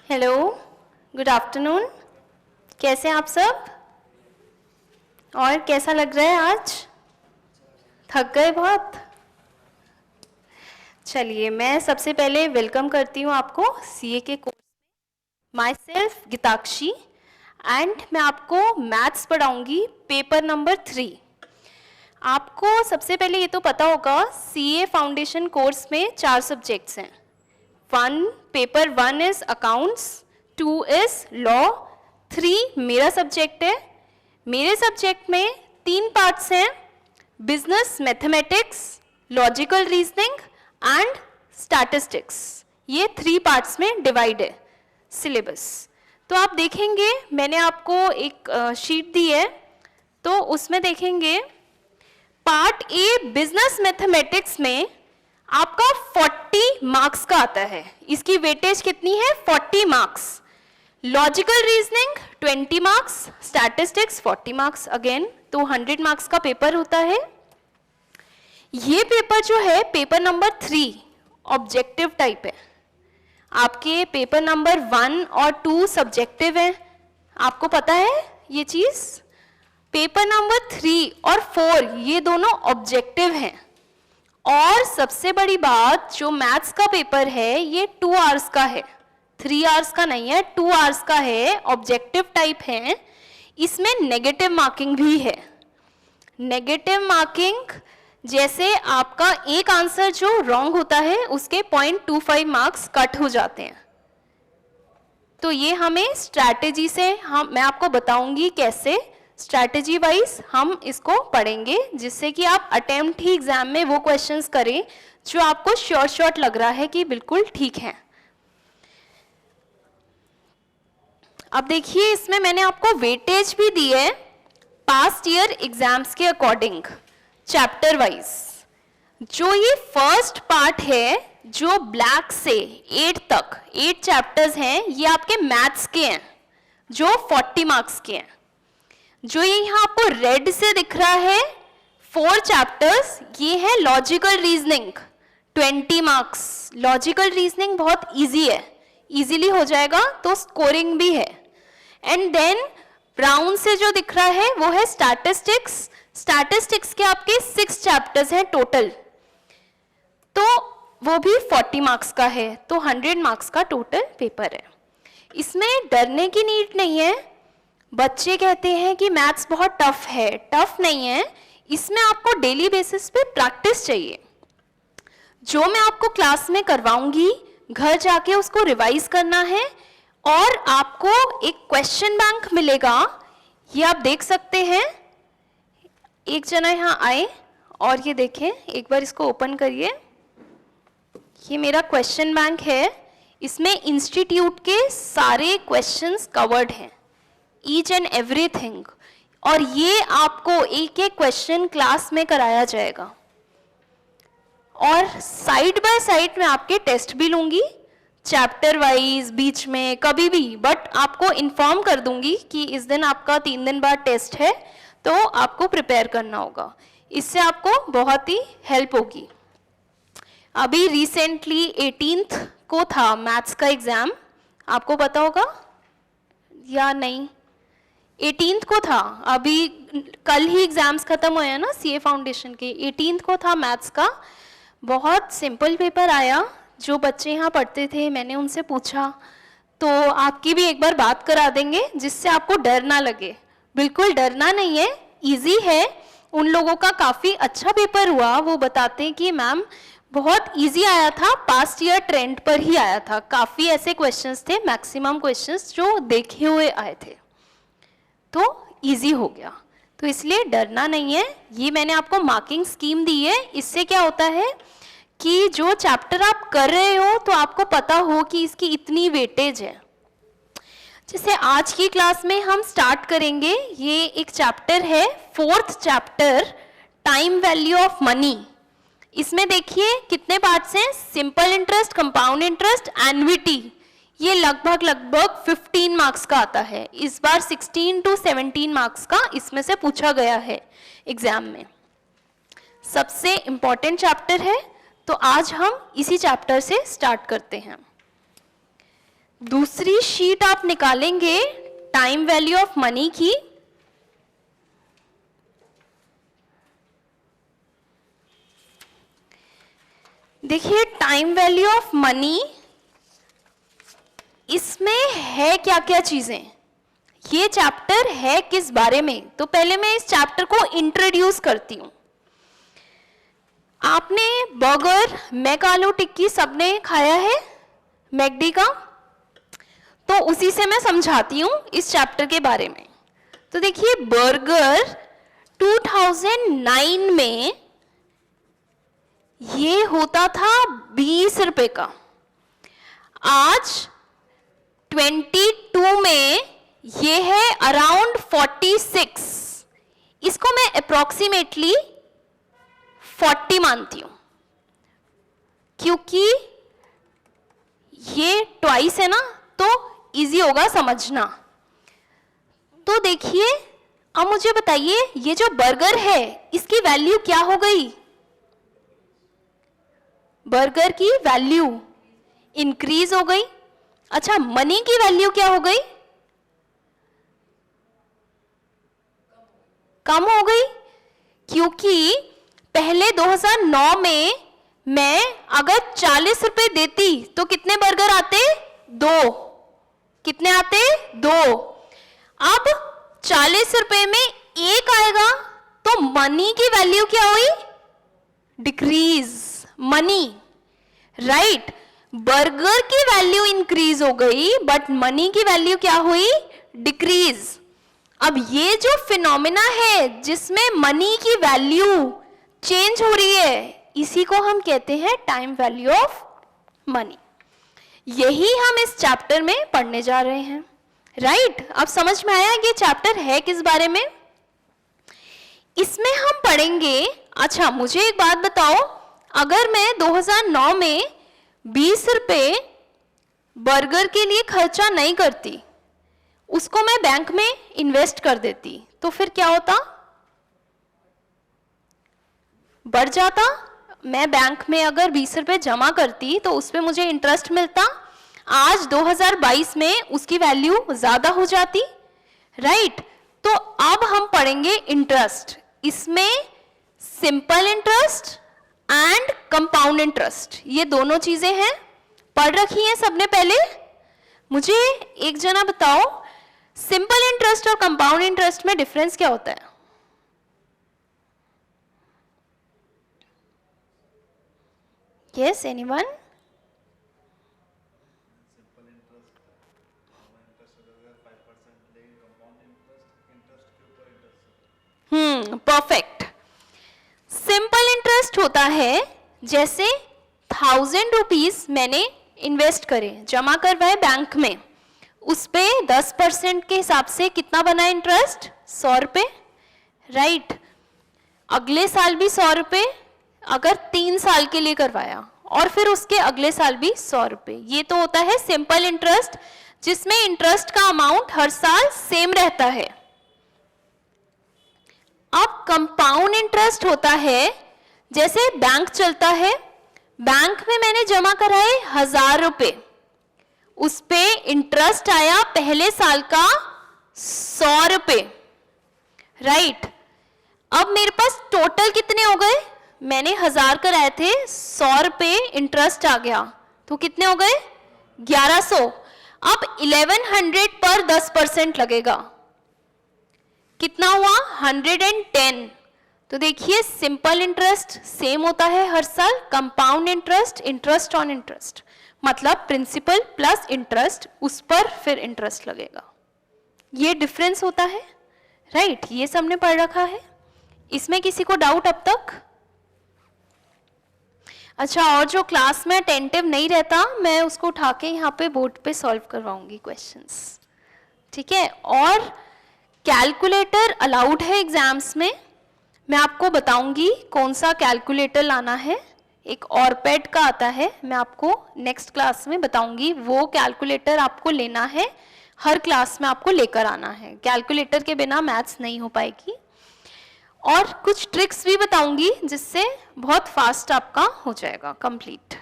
Hello, good afternoon. कैसे हैं आप सब? और कैसा लग रहा है आज? थक गए बहुत? चलिए, मैं सबसे पहले वेलकम करती हूँ आपको सीए के कोर्स में। माई सेल्फ गीताक्षी एंड मैं आपको मैथ्स पढ़ाऊँगी पेपर नंबर 3। आपको सबसे पहले ये तो पता होगा सीए फाउंडेशन कोर्स में 4 सब्जेक्ट्स हैं। Paper 1 is accounts, 2 is law, 3 मेरा सब्जेक्ट है। मेरे सब्जेक्ट में 3 पार्ट्स हैं, business mathematics, logical reasoning and statistics. ये 3 पार्ट्स में डिवाइड है सिलेबस। तो आप देखेंगे मैंने आपको एक शीट दी है, तो उसमें देखेंगे पार्ट ए बिजनेस मैथमेटिक्स में आपका 40 मार्क्स का आता है। इसकी वेटेज कितनी है? 40 marks. Logical reasoning 20 marks, statistics 40 marks again, तो 100 मार्क्स का पेपर होता है। ये पेपर जो है पेपर नंबर 3 ऑब्जेक्टिव टाइप है। आपके पेपर नंबर 1 और 2 सब्जेक्टिव है, आपको पता है ये चीज। पेपर नंबर 3 और 4 ये दोनों ऑब्जेक्टिव हैं। और सबसे बड़ी बात, जो मैथ्स का पेपर है ये 2 आवर्स का है, 3 आवर्स का नहीं है, 2 आवर्स का है, ऑब्जेक्टिव टाइप है। इसमें नेगेटिव मार्किंग भी है। नेगेटिव मार्किंग जैसे आपका एक आंसर जो रॉन्ग होता है उसके 0.25 मार्क्स कट हो जाते हैं। तो ये हमें स्ट्रैटेजी से मैं आपको बताऊंगी कैसे स्ट्रैटेजी वाइज हम इसको पढ़ेंगे, जिससे कि आप अटेम्प्ट ही एग्जाम में वो क्वेश्चंस करें जो आपको शॉर्ट लग रहा है कि बिल्कुल ठीक है। अब देखिए, इसमें मैंने आपको वेटेज भी दी है पास्ट ईयर एग्जाम्स के अकॉर्डिंग, चैप्टर वाइज। जो ये फर्स्ट पार्ट है जो ब्लैक से 8 तक 8 चैप्टर्स हैं, ये आपके मैथ्स के हैं जो 40 मार्क्स के हैं। जो ये यहाँ आपको रेड से दिख रहा है 4 चैप्टर्स, ये है logical reasoning 20 marks. Logical reasoning बहुत इजी है, इजीली हो जाएगा, तो स्कोरिंग भी है। एंड देन ब्राउन से जो दिख रहा है वो है स्टैटिस्टिक्स। स्टैटिस्टिक्स के आपके 6 चैप्टर्स हैं टोटल, तो वो भी 40 मार्क्स का है, तो 100 मार्क्स का टोटल पेपर है। इसमें डरने की नीड नहीं है। बच्चे कहते हैं कि मैथ्स बहुत टफ है, टफ नहीं है। इसमें आपको डेली बेसिस पे प्रैक्टिस चाहिए। जो मैं आपको क्लास में करवाऊंगी, घर जाके उसको रिवाइज करना है, और आपको एक क्वेश्चन बैंक मिलेगा। ये आप देख सकते हैं। एक जना यहाँ आए और ये देखें, एक बार इसको ओपन करिए। ये मेरा क्वेश्चन बैंक है, इसमें इंस्टीट्यूट के सारे क्वेश्चंस कवर्ड हैं, ईच एंड एवरीथिंग। और ये आपको एक एक क्वेश्चन क्लास में कराया जाएगा, और साइड बाय साइड में आपके टेस्ट भी लूंगी, चैप्टर वाइज बीच में कभी भी, बट आपको इन्फॉर्म कर दूंगी कि इस दिन आपका 3 दिन बाद टेस्ट है, तो आपको प्रिपेयर करना होगा। इससे आपको बहुत ही हेल्प होगी। अभी रिसेंटली 18th को था मैथ्स का एग्जाम, आपको पता होगा या नहीं? 18th को था, अभी कल ही एग्जाम्स खत्म हुए हैं ना सीए फाउंडेशन के। 18th को था मैथ्स का। बहुत सिंपल पेपर आया। जो बच्चे यहाँ पढ़ते थे मैंने उनसे पूछा, तो आपकी भी एक बार बात करा देंगे जिससे आपको डर ना लगे। बिल्कुल डरना नहीं है, इजी है। उन लोगों का काफ़ी अच्छा पेपर हुआ, वो बताते हैं कि मैम बहुत इजी आया था, पास्ट ईयर ट्रेंड पर ही आया था। काफ़ी ऐसे क्वेश्चंस थे, मैक्सिमम क्वेश्चंस जो देखे हुए आए थे, तो इजी हो गया। तो इसलिए डरना नहीं है। ये मैंने आपको मार्किंग स्कीम दी है। इससे क्या होता है कि जो चैप्टर आप कर रहे हो तो आपको पता हो कि इसकी इतनी वेटेज है। जैसे आज की क्लास में हम स्टार्ट करेंगे, ये एक चैप्टर है 4th chapter, time value of money. इसमें देखिए कितने पार्ट्स हैं, simple interest, compound interest, annuity. ये लगभग 15 मार्क्स का आता है। इस बार 16 to 17 मार्क्स का इसमें से पूछा गया है एग्जाम में। सबसे इंपॉर्टेंट चैप्टर है, तो आज हम इसी चैप्टर से स्टार्ट करते हैं। दूसरी शीट आप निकालेंगे टाइम वैल्यू ऑफ मनी की। देखिए टाइम वैल्यू ऑफ मनी, इसमें है क्या क्या चीजें, ये चैप्टर है किस बारे में, तो पहले मैं इस चैप्टर को इंट्रोड्यूस करती हूं। आपने बर्गर, मैक आलू टिक्की सबने खाया है मैकडी का, तो उसी से मैं समझाती हूं इस चैप्टर के बारे में। तो देखिए बर्गर 2009 में ये होता था 20 रुपए का, आज 22 में ये है अराउंड 46। इसको मैं अप्रोक्सीमेटली 40 मानती हूं, क्योंकि ये ट्वाइस है ना, तो इजी होगा समझना। तो देखिए अब मुझे बताइए ये जो बर्गर है इसकी वैल्यू क्या हो गई, बर्गर की वैल्यू इंक्रीज हो गई। अच्छा मनी की वैल्यू क्या हो गई, कम हो गई, क्योंकि पहले 2009 में मैं अगर 40 रुपए देती तो कितने बर्गर आते, 2। कितने आते, 2। अब 40 रुपए में एक आएगा, तो मनी की वैल्यू क्या हुई, डिक्रीज मनी, राइट। बर्गर की वैल्यू इंक्रीज हो गई बट मनी की वैल्यू क्या हुई, डिक्रीज। अब ये जो फिनोमेना है जिसमें मनी की वैल्यू चेंज हो रही है, इसी को हम कहते हैं टाइम वैल्यू ऑफ मनी। यही हम इस चैप्टर में पढ़ने जा रहे हैं, राइट। अब समझ में आया कि चैप्टर है किस बारे में। इसमें हम पढ़ेंगे, अच्छा मुझे एक बात बताओ, अगर मैं 2009 में 20 रुपए बर्गर के लिए खर्चा नहीं करती, उसको मैं बैंक में इन्वेस्ट कर देती, तो फिर क्या होता, बढ़ जाता। मैं बैंक में अगर 20 रुपए जमा करती तो उस पर मुझे इंटरेस्ट मिलता, आज 2022 में उसकी वैल्यू ज्यादा हो जाती, राइट। तो अब हम पढ़ेंगे इंटरेस्ट, इसमें simple interest and compound interest, ये दोनों चीजें हैं, पढ़ रखी हैं सबने पहले। मुझे एक जना बताओ सिंपल इंटरेस्ट और कंपाउंड इंटरेस्ट में डिफरेंस क्या होता है। Yes anyone, perfect. Simple interest होता है जैसे 1000 रुपीज मैंने इन्वेस्ट करे, जमा करवाए बैंक में, उस पे 10% के हिसाब से कितना बना इंटरेस्ट, 100 रुपए, राइट। अगले साल भी 100 रुपए, अगर 3 साल के लिए करवाया, और फिर उसके अगले साल भी 100 रुपए। ये तो होता है सिंपल इंटरेस्ट, जिसमें इंटरेस्ट का अमाउंट हर साल सेम रहता है। अब कंपाउंड इंटरेस्ट होता है जैसे बैंक चलता है, बैंक में मैंने जमा कराए 1000 रुपए, उस पे इंटरेस्ट आया पहले साल का 100 रुपए, राइट। अब मेरे पास टोटल कितने हो गए, मैंने 1000 कराए थे, 100 रुपए इंटरेस्ट आ गया, तो कितने हो गए, 1100। अब 1100 पर 10% लगेगा, कितना हुआ, 110। तो देखिए सिंपल इंटरेस्ट सेम होता है हर साल, compound interest interest on interest, मतलब प्रिंसिपल प्लस इंटरेस्ट, उस पर फिर इंटरेस्ट लगेगा, ये डिफरेंस होता है, राइट। ये सबने पढ़ रखा है, इसमें किसी को डाउट अब तक। अच्छा, और जो क्लास में अटेंटिव नहीं रहता मैं उसको उठा के यहाँ पे बोर्ड पे सॉल्व करवाऊंगी क्वेश्चंस, ठीक है। और कैलकुलेटर अलाउड है एग्जाम्स में, मैं आपको बताऊंगी कौन सा कैलकुलेटर लाना है, एक ऑरपैड का आता है, मैं आपको नेक्स्ट क्लास में बताऊंगी, वो कैलकुलेटर आपको लेना है, हर क्लास में आपको लेकर आना है, कैलकुलेटर के बिना मैथ्स नहीं हो पाएगी। और कुछ ट्रिक्स भी बताऊंगी जिससे बहुत फास्ट आपका हो जाएगा कंप्लीट।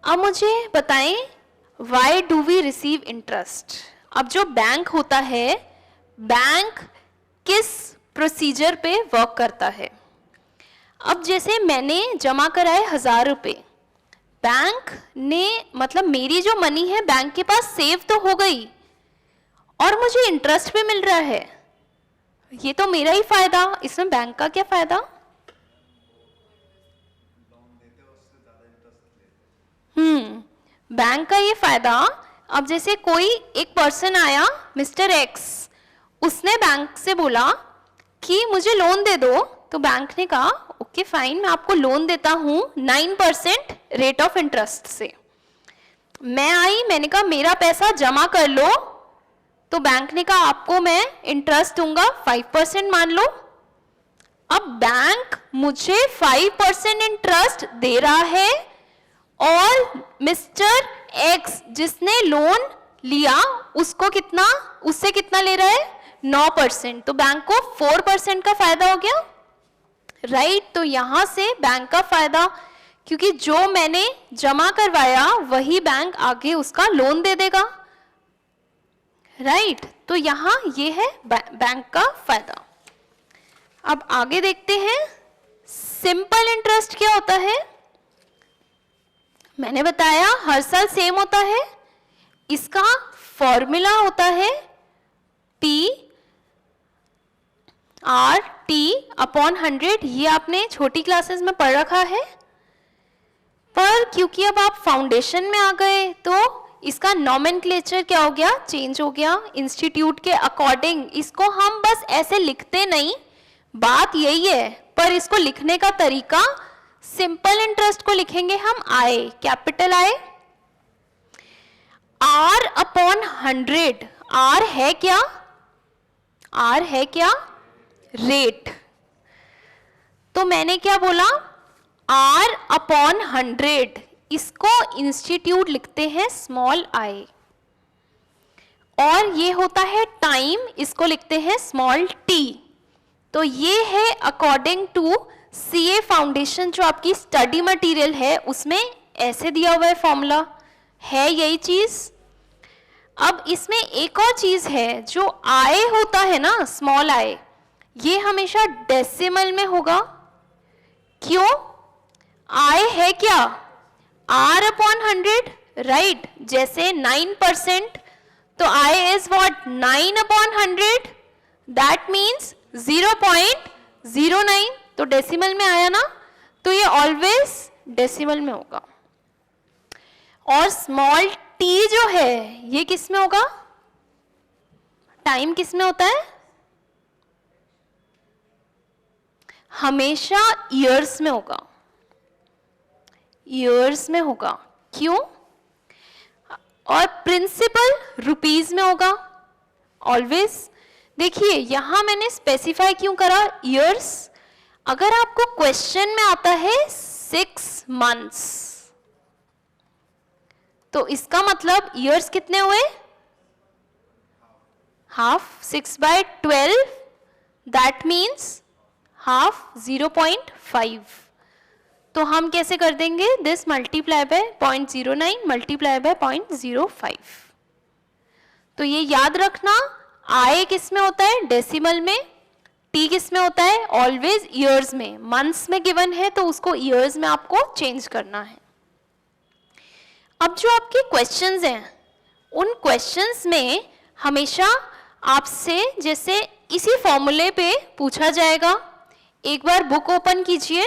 अब मुझे बताएं why do we receive interest. अब जो बैंक होता है, बैंक किस प्रोसीजर पे वर्क करता है। अब जैसे मैंने जमा कराए 1000 रुपये, बैंक ने मतलब मेरी जो मनी है बैंक के पास सेव तो हो गई और मुझे इंटरेस्ट पे मिल रहा है, ये तो मेरा ही फायदा, इसमें बैंक का क्या फायदा। बैंक का ये फायदा। अब जैसे कोई एक पर्सन आया, मिस्टर एक्स, उसने बैंक से बोला कि मुझे लोन दे दो, तो बैंक ने कहा ओके फाइन, मैं आपको लोन देता हूं 9% रेट ऑफ इंटरेस्ट से। मैं आई, मैंने कहा मेरा पैसा जमा कर लो, तो बैंक ने कहा आपको मैं इंटरेस्ट दूंगा 5% मान लो। अब बैंक मुझे 5% इंटरेस्ट दे रहा है और मिस्टर एक्स जिसने लोन लिया उसको कितना, उससे कितना ले रहा है 9%, तो बैंक को 4% का फायदा हो गया, राइट। तो यहां से बैंक का फायदा, क्योंकि जो मैंने जमा करवाया वही बैंक आगे उसका लोन दे देगा, राइट। तो यहां ये है बैंक का फायदा। अब आगे देखते हैं सिंपल इंटरेस्ट क्या होता है। मैंने बताया हर साल सेम होता है, इसका फॉर्मूला होता है PR/T/100, ये आपने छोटी क्लासेस में पढ़ रखा है, पर क्योंकि अब आप फाउंडेशन में आ गए तो इसका नॉमेनक्लेचर क्या हो गया, चेंज हो गया इंस्टीट्यूट के अकॉर्डिंग। इसको हम बस ऐसे लिखते नहीं, बात यही है, पर इसको लिखने का तरीका, सिंपल इंटरेस्ट को लिखेंगे हम आई, कैपिटल आई, R/100। R है क्या, R है क्या, रेट। तो मैंने क्या बोला, R/100, इसको इंस्टीट्यूट लिखते हैं स्मॉल आई, और ये होता है टाइम, इसको लिखते हैं स्मॉल t। तो ये है अकॉर्डिंग टू CA फाउंडेशन, जो आपकी स्टडी मटेरियल है उसमें ऐसे दिया हुआ है फॉर्मूला, है यही चीज। अब इसमें एक और चीज है, जो I होता है ना, स्मॉल I, ये हमेशा डेसिमल में होगा। क्यों, I है क्या, R/100, राइट। जैसे 9%, तो I is what, 9/100, that means 0.09, तो डेसिमल में आया ना, तो ये ऑलवेज डेसिमल में होगा। और स्मॉल t जो है ये किस में होगा, टाइम किस में होता है, हमेशा ईयर्स में होगा, ईयर्स में होगा। क्यों, और प्रिंसिपल रुपीज में होगा ऑलवेज। देखिए यहां मैंने स्पेसिफाई क्यों करा ईयर्स, अगर आपको क्वेश्चन में आता है 6 मंथ्स, तो इसका मतलब ईयर्स कितने हुए, हाफ, 6/12, दैट मीन्स हाफ 0.5। तो हम कैसे कर देंगे, this multiply by 0.09 multiply by 0.05। तो ये याद रखना, I किस में होता है, डेसिमल में, T किस में होता है, ऑलवेज ईयर्स में। मंथ्स में गिवन है तो उसको ईयर्स में आपको चेंज करना है। अब जो आपके क्वेश्चंस हैं, उन क्वेश्चंस में हमेशा आपसे जैसे इसी फॉर्मूले पे पूछा जाएगा। एक बार बुक ओपन कीजिए,